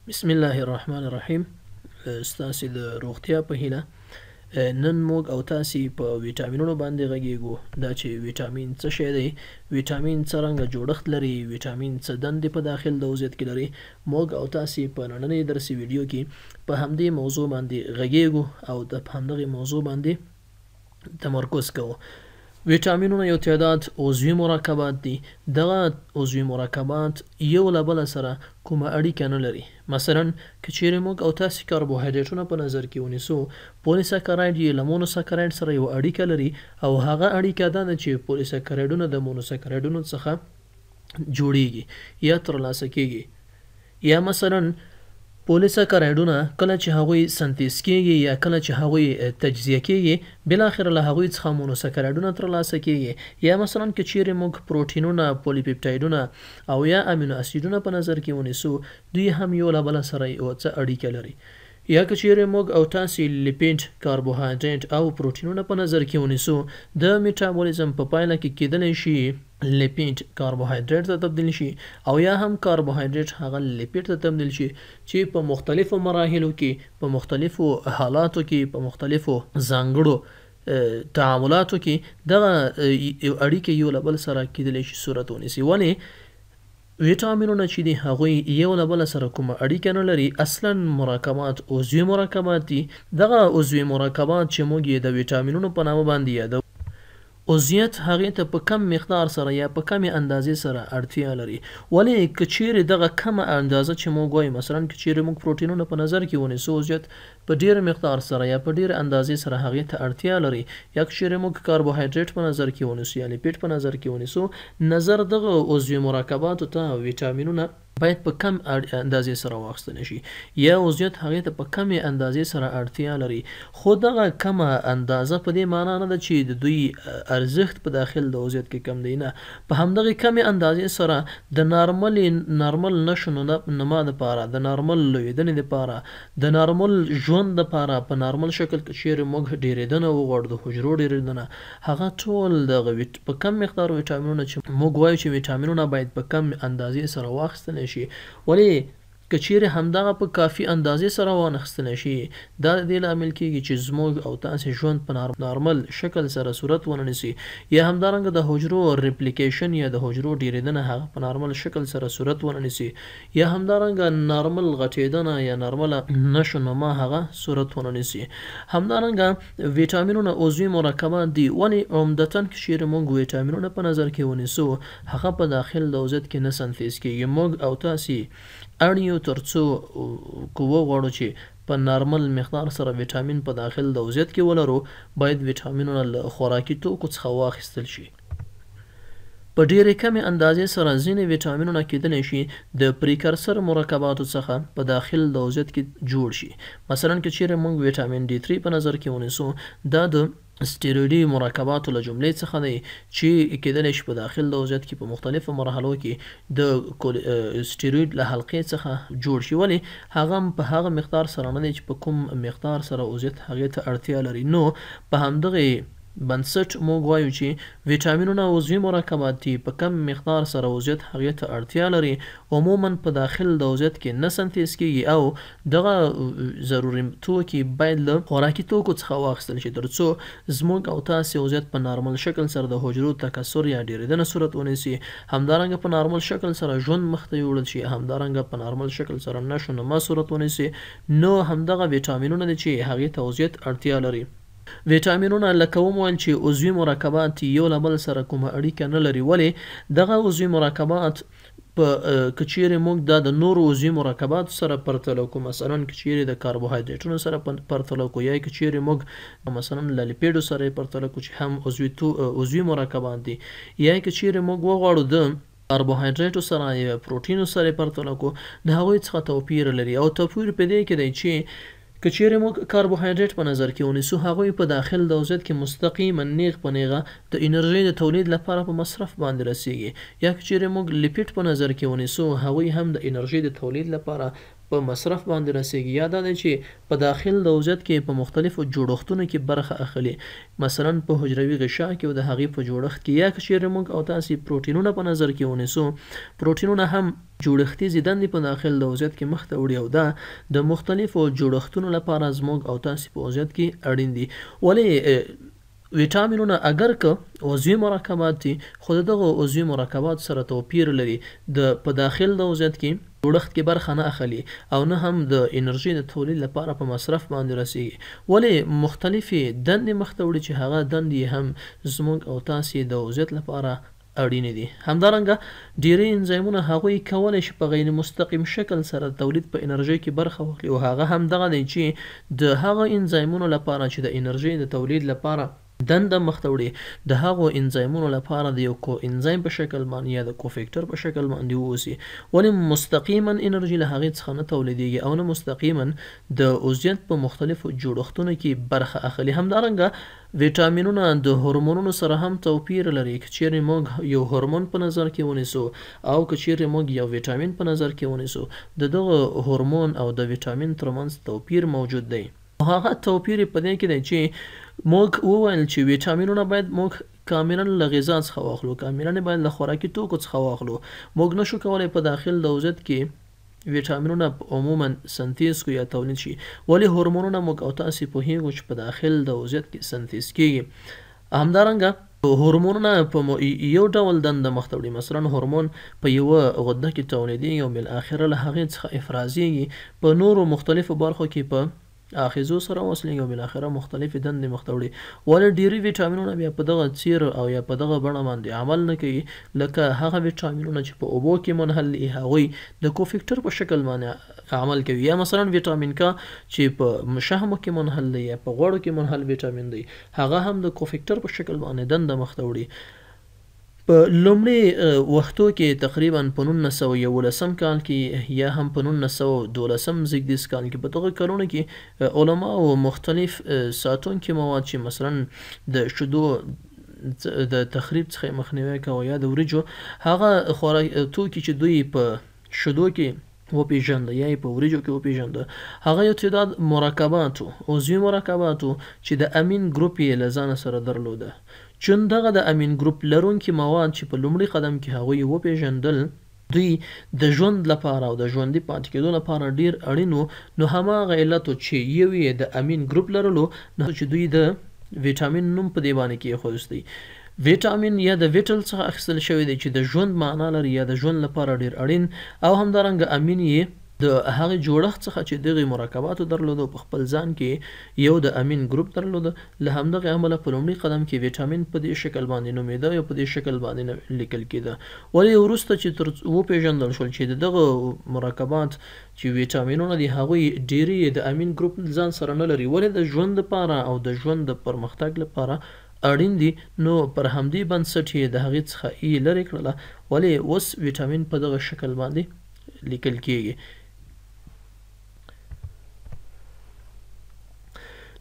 بسم الله الرحمن الرحیم. ستاسې د روغتیا په هیله نن موږ او تاسې په ویټامینونو باندې غږیږو. دا چې ویټامین څه شی دی، ویټامین څه رنګه جوړښت لري، ویټامین څه دندې په داخل د عضویت کې لري. موږ او تاسې په نننۍ درسي ویډیو کې په همدې موضوع باندې غږیږو او د همدغې موضوع باندې تمرکز کوو. ویټامینونه یو تعداد عضوي مرکبات دي. دغه عضوي مرکبات یو له بله سره کومه اړیکه نه لري. مثلا که چیرې موږ او تاسې کاربوهایډریټونه په نظر کې ونیسو، پولیساکراید یې له مونوساکراید سره یو اړیکه لري او هغه اړیکه دا ده چې پولیساکرایډونه د مونوساکرایډونو څخه جوړیږي یا ترلاسه کیږي. یا مثلا پولیساکرایډونه کله چې هغوی سنتیز کیږي یا کله چې هغوی تجزیه کیږي، بالاخره له هغوی څخه مونوساکرایډونه ترلاسه کیږي. یا مثلا که چیرې موږ پروټینونه، پولیپپټایډونه او یا امینو اسیډونه په نظر کې ونیسو، دوی هم یو له بله سره یو څه اړیکه لري. یا که چیرې موږ او تاسې لیپیډ، کاربوهایډریټ او پروټینونه په نظر کې ونیسو، د میټابولیزم په پایله کې کیدلی شي لیپیډ کاربوهایډریټ ته تبدیل شي او یا هم کاربوهایډریټ هغه لیپیډ ته تبدیل شي چې په مختلفو مراحلو کې، په مختلفو حالاتو کې، په مختلفو ځانګړو تعاملاتو کې دغه اړیکې یو له بل سره کیدلی شي صورت ونیسي. ولې ویټامینونه چې دي هغوی یو له بله سره کومه اړیکه نه لري. اصلا مرکبات عضوي مرکبات دي. دغه عضوي مرکبات چې موږ یې د ویټامینونو په نامه باندې یادوو، عضویت هغې ته په کم مقدار سره یا په کمې اندازې سره اړتیا لري. ولې که چیرې دغه کمه اندازه چې موږ وایو، مثلا که چیرې موږ پروټینونه په نظر کې ونیسو، عضویت په ډېر مقدار سره یا په ډېر اندازې سره هغې ته اړتیا لري. یا که چیرې موږ کاربوهایډریټ په نظر کې ونیسو یا لیپیډ په نظر کې ونیسو، نظر دغه عضوي مرکباتو ته ویټامینونه باید په کم اندازې سره واخیستل شي یا عضویت هغې ته په کمې اندازې سره اړتیا لري. خو دغه کمه اندازه په دې معنا نه ده چې د دوی ارزښت په داخل د عضویت کې کم دی. نه، په همدغې کمې اندازې سره د نارمل نشو نما دپاره، د نارمل لویدنې دپاره، د نارمل ژوند دپاره په نارمل شکل که چیرې موږ ډېرېدنه وغواړو، د حجرو ډېرېدنه، هغه ټول دغه په کم مقدار ویټامینونه چې موږ وایو چې ویټامینونه باید په کم اندازې سره واخیستل شي. ولې که چیرې همدغه په کافي اندازې سره وانخیستلی شي، دا د دې لامل کیږي چې زموږ او تاسې ژوند په نارمل شکل سره صورت ونه نیسي. یا همدارنګه د حجرو ریپلیکیشن یا د حجرو ډېرېدنه هغه په نارمل شکل سره صورت ونه نیسي. یا همدارنګه نارمل غټېدنه یا نارمله نشو نما هغه صورت ونه نیسي. همدارنګه ویټامینونه عضوي مرکبات دي. ولې عمدتاً که چیرې موږ ویټامینونه په نظر کې ونیسو، هغه په داخل د عضویت کې نه سنتیز کیږي. موږ او تاسې اړ یو تر څو که وغواړو چې په نارمل مقدار سره ویټامین په داخل د عضویت کې ولرو، باید ویټامینونه له خوراکي توکو څخه واخیستل شي. په ډېرې کمې اندازې سره ځینې ویټامینونه کیدلی شي د پریکرسر مرکباتو څخه په داخل د عضویت کې جوړ شي. مثلا که چیرې موږ ویټامین D3 په نظر کې ونیسو، دا د سټیرویډي مرکباتو له جملې څخه دی چې کیدلی شي په داخل د عضویت کې په مختلفو مرحلو کې د سټیرویډ له حلقې څخه جوړ شي. ولې هغه په هغه مقدار سره نه دی چې په کوم مقدار سره عضویت هغې ته اړتیا لري. نو په همدغې بنسټ موږ وایو چې ویټامینونه عضوي مرکبات دي، په کم مقدار سره عضویت هغې ته اړتیا لري، عموما په داخل د عضویت کې نه سنتیز کیږي او دغه ضروري توکي باید له خوراکي توکو څخه واخیستل شي تر څو زموږ او تاسې عضویت په نارمل شکل سره د حجرو تکثر یا ډېرېدنه صورت ونیسي. همدارنګه په نارمل شکل سره ژوند مخته یوړل شي، همدارنګه په نارمل شکل سره نشو نما صورت ونیسي. نو همدغه ویټامینونه دي چې هغې ته عضویت اړتیا لري. ویټامینونه لکه ومویل چې عضوي مرکبات یو له بل سره کومه اړیکه نه لري. ولې دغه عضوي مرکبات په که چیرې موږ دا د نورو عضوي مرکباتو سره پرتله کړو، مثلا که چیرې د کاربوهایډریټونو سره پرتله کړو، یا که چیرې موږ مثلا له لیپیډو سره یې پرتله کړو چې هم عضوي مرکبات دي، یا که چیرې موږ وغواړو د کاربوهایډریټو سره یا پروټینو سره یې پرتله کړو، د هغوی څخه توپیر لري. او توپیر په دې کې دی چې که چیرې موږ کاربوهایډریټ په نظر کې ونیسو، هغوی په داخل د عضویت کې مستقیما نیغ په نیغه د انرژۍ د تولید لپاره په مصرف باندې رسیږي. یا که چیرې موږ لیپیډ په نظر کې ونیسو، هغوی هم د انرژۍ د تولید لپاره په مصرف باندې رسیږي، یا دا دی چې په داخل د عضویت کې په مختلفو جوړښتونو کې برخه اخلي، مثلا په حجروي غشا کې او د هغې په جوړښت کې. یا که چیرې موږ او تاسې پروټینونه په نظر کې ونیسو، پروټینونه هم جوړښتیزې دندې په داخل د عضویت کې مخته وړي او دا د مختلفو جوړښتونو لپاره زموږ او تاسې په عضویت کې اړین دي. ولې ویټامینونه اگر که عضوي مرکبات دي خو د دغه عضوي مرکبات سره توپیر لري، په داخل د عضویت کې جوړښت کې برخه نه اخلي او نه هم د انرژي د تولید لپاره په مصرف باندې رسیږي. ولې مختلفې دندې مخته وړي چې هغه دندې هم زموږ او تاسې د عضویت لپاره اړینې دي. همدارنګه ډېری انزایمونه هغوی کولی شي په غیر مستقیم شکل سره تولید په انرژي کې برخه واخلي او هغه هم دغه دی چې د هغه انزایمونو لپاره چې د انرژي د تولید لپاره دنده مخته وړي د هغو انزایمونو لپاره د یو کو انزایم په شکل باندې یا د کوفیکټر په شکل باندې واوسي. ولې مستقیما انرژي له هغې څخه نه تولیدیږي او نه مستقیما د عضویت په مختلفو جوړښتونو کې برخه اخلي. همدارنګه ویټامینونه د هورمونونو سره هم توپیر لري. که چیرې موږ یو هورمون په نظر کې ونیسو او که چیرې موږ یو ویټامین په نظر کې ونیسو، د دغه هورمون او د ویټامین ترمنځ توپیر موجود دی. هغه توپیر په دې کې دی چې موږ وویل چې ویټامینونه باید موږ کاملا له غذا څخه واخلو، کاملا باید له خوراکي توکو څخه واخلو. موږ نشو کولی په داخل د عضویت کې ویټامینونه عموما سنتیز کو یا تولید شي. ولې هورمونونه موږ او تاسې پوهیږو چې په داخل د عضویت کې سنتیز کیږي. همدارنګه هورمونونه په یو ډول دنده مخته وړي، مثلا هورمون په یوه غده کې تولیدیږي او بالاخره له هغې څخه افرازیږي، په نورو مختلفو برخو کې په آخذو سره وصلېږي او بالاخره مختلفې دندې مخته وړي. ولې ډېری ویټامینونه بیا په دغه څیر او یا په دغه بڼه باندې عمل نه کوي، لکه هغه ویټامینونه چې په اوبو کې منحل دي هغوی د کوفیکټر په شکل باندې عمل کوي. یا مثلا ویټامین کا چې په شحمو کې منحل دی یا په غوړو کې منحل ویټامین دی، هغه هم د کوفیکټر په شکل باندې دنده مخته وړي. په لومړي وختو کې تقریبا په 1911 کال کې یا هم په 1912 زیږدیز کال کې، په دغه کلونو کې علماو مختلف ساتونکي مواد چې مثلا د شیدو د تخریب څخه مخنیوی کوي یا د وریجو هغه توکي چې دوی په شیدو کې وپیژنده یا په وریجو کې وپیژنده، هغه یو تعداد مرکباتو، عضوي مرکباتو چې د امین ګروپ یې له ځانه سره درلوده. چون دغه د امین ګروپ لرونکي مواد چې په لومړي قدم کې هغوی وپیژندل دوی د ژوند لپاره او د ژوندي پاتې کېدو لپاره ډیر اړین وو، نو هماغه علتو چې یو یې د امین ګروپ لرلو نو چې دوی د ویټامین نوم په دې باندې کېښودستی. ویټامین یا د ویټل څخه اخیستل شوی دی چې د ژوند معنا لري یا د ژوند لپاره ډیر اړین، او همدارنګه امین یې د هغه جوړښت څخه چې دغه مرکباتو درلوده په خپل ځان کې یو د امین ګروپ درلوده. له همدغه امله په لومړي قدم کې ویټامین په دې شکل باندې نومېده یا په دې شکل باندې لیکل کېده. ولې وروسته چې وپېژندل شول چې دغه مرکبات چې ویټامینونه دي هغوی ډېری د امین ګروپ ځان سره نه لري، ولې د ژوند لپاره او د ژوند د پرمختګ لپاره اړین دي، نو پر همدې بنسټ یې د هغې څخه لرې کړله. ولې اوس ویټامین په دغه شکل باندې لیکل کېږي.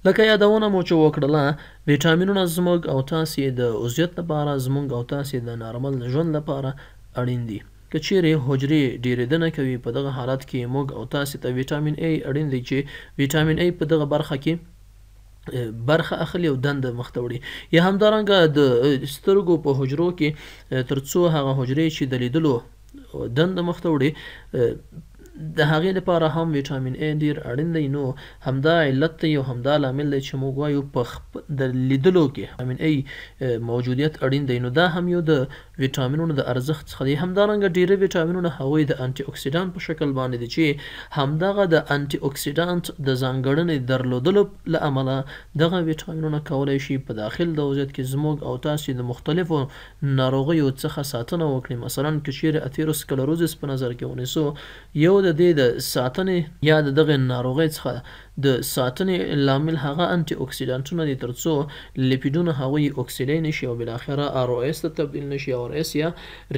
لکه یادونه مو چې وکړله، ویټامینونه زموږ او تاسې د عضویت لپاره، زموږ او تاسې د نارمل ژوند لپاره اړین دي. که چیرې حجرې ډېرېدنه کوي، په دغه حالت کې موږ او تاسې ته ویټامین ای اړین دی چې ویټامین ای په دغه برخه کې برخه اخلي او دنده مخته وړي. یا همدارنګه د سترګو په حجرو کې تر څو هغه حجرې چې د لیدلو دنده مخته وړي د هغې لپاره هم ویټامین ای ډېر اړین دی. نو همدا علت دی او همدا لامل دی چې موږ وایو په د لیدلو کې ویټامین ای موجودیت اړین دی. نو دا هم یو د ویټامینونو د ارزښت څخه دی. همدارنګه ډېری ویټامینونه هغوی د انټي اکسیډانت په شکل باندې دي چې همدغه د انټي اکسیډانت د ځانګړنې درلودلو له امله دغه ویټامینونه کولی شي په داخل د عضویت کې زموږ او تاسې د مختلفو ناروغیو څخه ساتنه وکړي. مثلا که چیرې اتیروسکلروزس په نظر کې ونیسو، یو د دې د ساتنې یا د دغه ناروغۍ څخه د ساتنې لامل هغه انټي اکسیډانټونه دي ترڅو لیپیډونه هغوی اکسیډای نشي او بالاخره ROS ته تبدیل نشي. ROS یا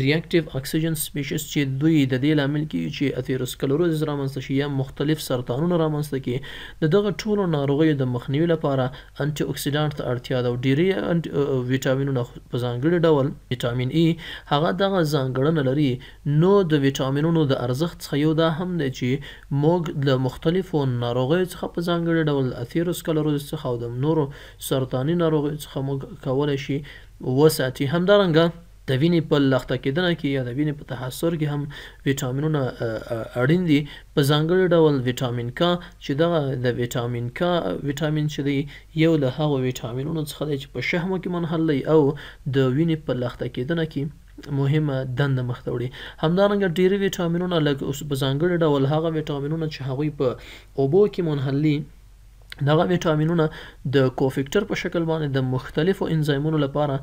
ریاکټیو اکسیجن سپیشیز چې دوی د دې لامل کیږي چې اثیروسکلروزس رامنځته شي یا مختلف سرطانونه رامنځته کړي. د دغه ټولو ناروغیو د مخنیوي لپاره انټي اکسیډانټ ته اړتیا ده او ډیری ویټامینونه په ځانګړي ډول ویټامین ای هغه دغه ځانګړنه لري. نو د ویټامینونو د ارزښت څخه یو دا هم دی چې موږ له مختلفو ناروغیو څخه په ځانګړي ډول اثیروسکلروزس څخه او د نورو سرطاني ناروغیو څخه موږ کولی شي وساتي. همدارنګه د وینې په لخته کېدنه کې یا د وینې په تحسر کې هم ویټامینونه اړین دي. په ځانګړي ډول ویټامین کا چې دغه د ویټامین کا ویټامین چې دی یو له هغو ویټامینونو څخه دی چې په شحمو کې منحل دی او د وینې په لخته کېدنه کې مهمه دنده مخته وړي. همدارنګه ډېری ویټامینونه لکه اوس په ځانګړي ډول هغه ویټامینونه چې هغوی په اوبو کې منحل دي دغه ویټامینونه د کوفیکټر په شکل باندې د مختلفو انزایمونو لپاره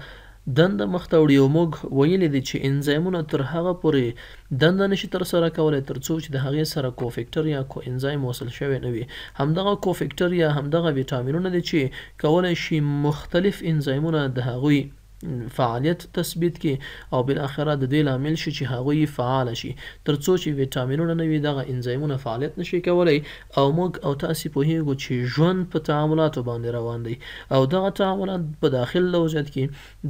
دنده مخته وړي او موږ ویلی دي چې انزایمونه تر هغه پورې دنده نشي ترسره کولی تر څو چې د هغې سره کوفیکټر یا کو انزایم وصل شوی نه وي. همدغه کوفیکټر یا همدغه ویټامینونه دي چې کولی شي مختلف انزایمونه د هغوی فعالیت تثبیت کړي او بالاخره د دې لامل شي چې هغوی فعال شي. تر څو چې ویټامینونه نه وي دغه انزایمونه فعالیت نشي کولی او موږ او تاسې پوهیږو چې ژوند په تعاملاتو باندې روان دی او دغه تعاملات په داخل لوزت کې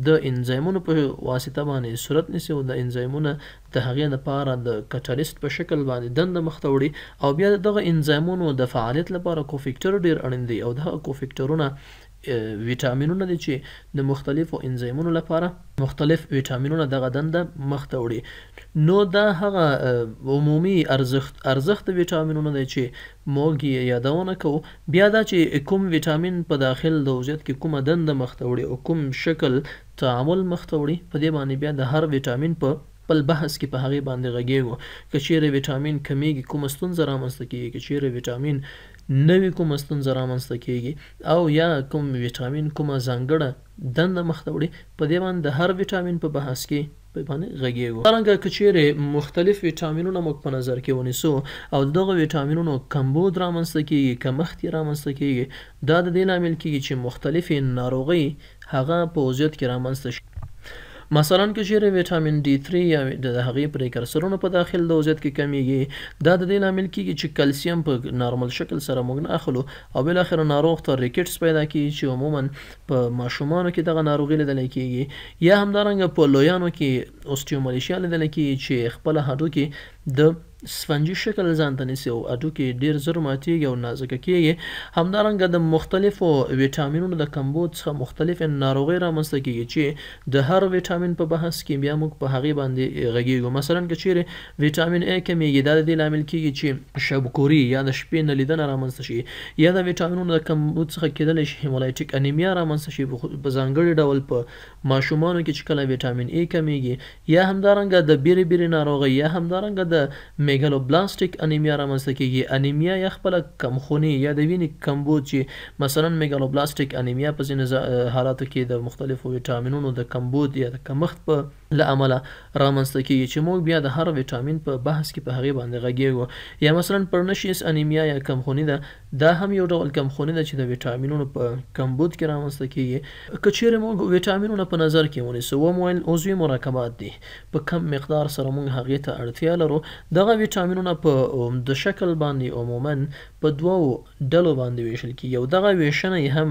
د انزایمونو په واسطه باندې صورت نیسي او د انزایمونه د هغې لپاره د کټالیست په شکل باندې دنده مخته وړي او بیا دغه انزایمونو د فعالیت لپاره کوفیکټر ډیر اړین دی او دغه کوفیکټرونه ویټامینونه دي چې د مختلفو انزایمونو لپاره مختلف ویټامینونه دغه دنده مخته وړي. نو دا هغه عمومي ارزښت د ویټامینونو دی چې موږ یې یادونه کوو. بیا دا چې کوم ویټامین په داخل د وضعیت کې کومه دنده مخته وړي او کوم شکل تعامل مخته وړي په دې باندې بیا د هر ویټامین په خپل بحث کې په هغې باندې غږیږو. که چیرې ویټامین کمیږي کومه ستونزه رامنځته کیږي، که چیرې ویټامین نوې کومه ستونزه رامنځته کیږي او یا کوم ویټامین کومه ځانګړه دنده مخته وړي په دې باندې د هر ویټامین په بحث کې په باندې غږیږو. همدارنګه که چیرې مختلف ویټامینونه موږ په نظر کې ونیسو او دغه ویټامینونو کمبود رامنځته کیږي، کمښت یې رامنځته کیږي، دا د دې لامل کیږي چې مختلفې ناروغۍ هغه په وضعیت کې رامنځته شي. مثلا که چیرې ویټامین D3 یا د هغې پریکرسرونه په داخل د وضعیت کې کمیږي دا د دې لامل کیږي چې کلسیم په نارمل شکل سره موږ نه اخلو او بالاخره ناروغ ته ریکټس پیدا کیږي چې عموما په ماشومانو کې دغه ناروغي لیدلی کیږي. یا همدارنګه په لویانو کې اوسټیومالیشیا لیدلی کیږي چې خپله هډوکي د سفنجي شکل ځان ته نیسي او هډوکي ډېر زر ماتیږي او نازکه کیږي. همدارنګه د مختلفو ویټامینونو د کمبود څخه مختلف ناروغۍ رامنځته کیږي چې د هر ویټامین په بحث کې بیا موږ په هغې باندې غږیږو. مثلا که چیرې ویټامین A کمیږي دا د دې لامل کیږي چې شبکوري یا د شپې نه لیدنه رامنځته شي یا د ویټامینونو د کمبود څخه کیدلی شي هیمولایټیک انیمیا رامنځته شي په ځانګړي ډول په ماشومانو کې چې کله ویټامین A کمیږي یا همدارنګه د بیرې بیرې ناروغۍ یا همدارنګه د میګالوبلاستیک انیمیا رامنځته کیږي. انیمیا یا خپله کمخوني یا د وینې کمبود چې مثلا میګالوبلاستیک انیمیا په ځینې حالاتو کې د مختلفو ویټامینونو د کمبود یا د کمښت په له امله رامنځته کیږي چې موږ بیا د هر ویټامین په بحث کې په هغې باندې غږیږو. یا مثلا پرنشیس انیمیا یا کمخوني ده دا هم یو ډول کمخوني ده چې د ویټامینونو په کمبود کې رامنځته کیږي. که چیرې موږ ویټامینونه په نظر کې ونیسو ومویل عضوي مرکبات دي په کم مقدار سره موږ هغې ته اړتیا لرو. دغه ویټامینونه په د شکل باندې عموما په دوو ډلو باندې ویشل کیږي. یو دغه ویشنه یې هم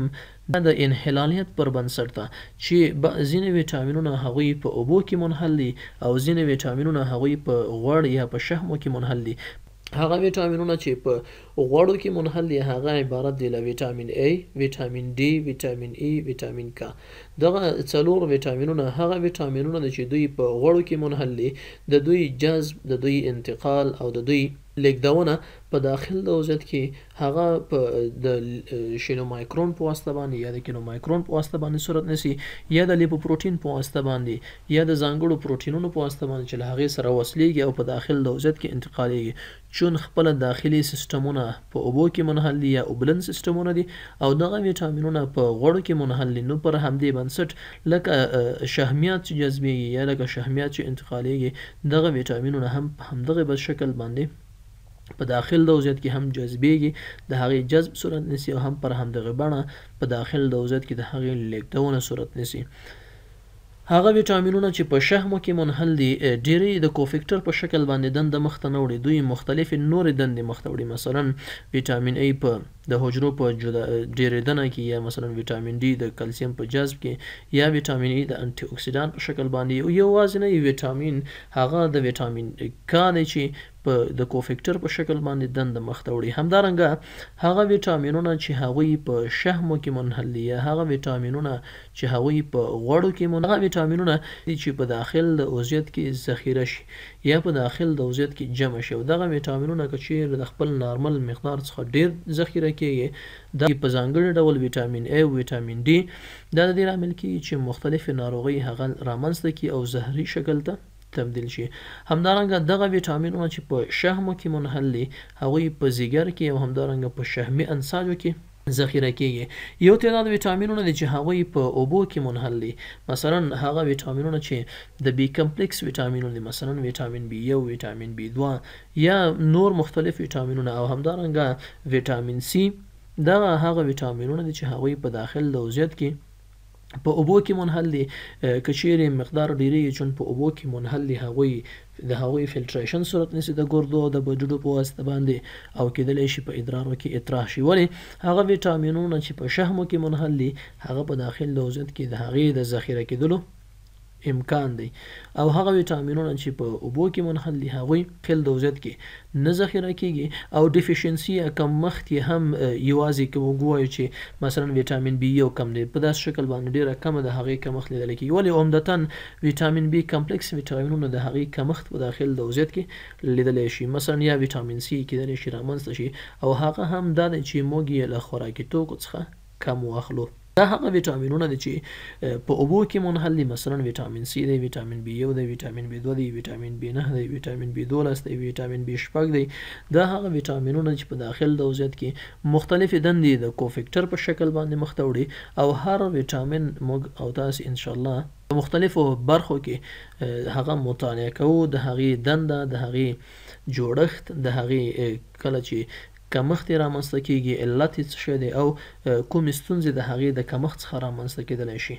د انحلالیت پر بنسټ ده چې ځینې ویټامینونه هغوی په اوبو کې منحل دي او ځینې ویټامینونه هغوی په غوړ یا په شحمو کې منحل دي. هغه ویټامینونه چې په غوړو کې منحل دي هغه عبارت دي له ویټامین A، ویټامین D، ویټامین E، ویټامین K. دغه څلور ویټامینونه هغه ویټامینونه دي چې دوی په غوړو کې منحل دي. د دوی جذب، د دوی انتقال او د دوی لیږدونه په داخل د وضعیت کې هغه په د شینو مایکرون په واسطه باندې یا د کینو مایکرون په واسطه باندې صورت نیسي یا د لیپوپروټین په واسطه باندې یا د ځانګړو پروټینونو په واسطه باندې چې له هغې سره وصلیږي او په داخل د وضعیت کې انتقالیږي. چون خپله داخلي سیستمونه په اوبو کې منحل دي یا اوبلن سیستمونه دي او دغه ویټامینونه په غوړو کې منحل دي. نو پر همدې بنسټ لکه شحمیات چې جذبیږي یا لکه شحمیات چې انتقالیږي دغه ویټامینونه هم په همدغه بل شکل باندې په داخل د عضویت کې هم جذبېږي د هغې جذب صورت نیسي او هم پر همدغه بڼه په داخل د عضویت کې د هغې لیږدونه صورت نیسي. هغه ویټامینونه چې په شحمو کې منحل دي ډېری د کوفیکټر په شکل باندې دنده مخته نه وړي، دوی مختلفې نورې دندې مخته وړي. مثلا ویټامین ای په د حجرو په ډېرېدنه کې، یا مثلا ویټامین ډي د کلسیم په جذب کې، یا ویټامین ای د انټي اکسیډان په شکل باندې. یوازینی ویټامین هغه د ویټامین کا دی چې په د کوفیکټر په شکل باندې دنده مخته وړي. همدارنګه هغه ویټامینونه چې هغوی په شحمو کې منحل دي، یا هغه ویټامینونه چې هغوی په غوړو کې منحل، هغه ویټامینونه چې په داخل د عضویت کې ذخیره شي یا په داخل د عضویت کې جمع شي، او دغه ویټامینونه که چیرې د خپل نارمل مقدار څخه ډېر ذخیره کېږي، دا په ځانګړي ډول ویټامین ای او ویټامین ډي دا د دې لامل کېږي چې مختلفې ناروغۍ هغه رامنځته کړي او زهري شکل ته تبدیل شي. همدارنګه دغه ویټامینونه چې په شحمو کې منحل دي هغوی په ځیګر کې او همدارنګه په شحمي انساجو کې ذخیره کېږي. یو تعداد ویټامینونه دي چې هغوی په اوبو کې منحل دي، مثلا هغه ویټامینونه چې د بي کمپلیکس ویټامینونه دي، مثلا ویټامین بي یو، ویټامین بي دوه، یا نور مختلف ویټامینونه، او همدارنګه ویټامین سی. دغه هغه ویټامینونه دي چې هغوی په داخل د عضویت کې په اوبو کې منحل دي. که چیرې مقدار ډېرېږي چون په اوبو کې منحل دي، هغوی فلټریشن صورت نیسي د ګردو او د بډوډو په واسطه باندې، او کېدلی شي په ادرارو کې اطراح شي. ولې هغه ویټامینونه چې په شحمو کې منحل دي هغه په داخل د عضویت کې د هغې د ذخیره کېدلو امکان دی، او هغه ویټامینونه چې په اوبو کې منحل دي هغوی خل د عضویت کې نه ذخیره کېږي. او ډیفیشنسي یا کمښت یې هم یوازې که وګوایو چې مثلا ویټامین بي یو کم دی، په داسې شکل باندې ډېره کمه د هغې کمښت لیدل کېږي. ولې عمدتاً ویټامین بي کمپلیکس ویټامینونه د هغې کمښت په داخل د عضویت کې لیدلی شي. مثلا یا ویټامین سی کېدلی شي رامنځته شي، او هغه هم دا دی چې موږ یې له خوراکي توکو څخه کم واخلو. دا هغه ویټامینونه دي چې په اوبو کې منحل دي، مثلا ویټامین سی دی، ویټامین بي یو دی، ویټامین بي دوه دی، ویټامین بي نه دی، ویټامین بي 12 دی، ویټامین بي شپږ دی. دا هغه ویټامینونه چې په داخل د عضویت کې مختلفې دندې د کوفیکټر په شکل باندې مخته وړي، او هر ویټامین موږ او تاسې انشاءالله په مختلفو برخو کې هغه مطالعه کوو، د هغې دنده، د هغې جوړښت، د هغې کله چې کمښت یې رامنځته کېږي علت یې څه شی دی، او کومې ستونزې د هغې د کمښت څخه رامنځته کېدلی شي.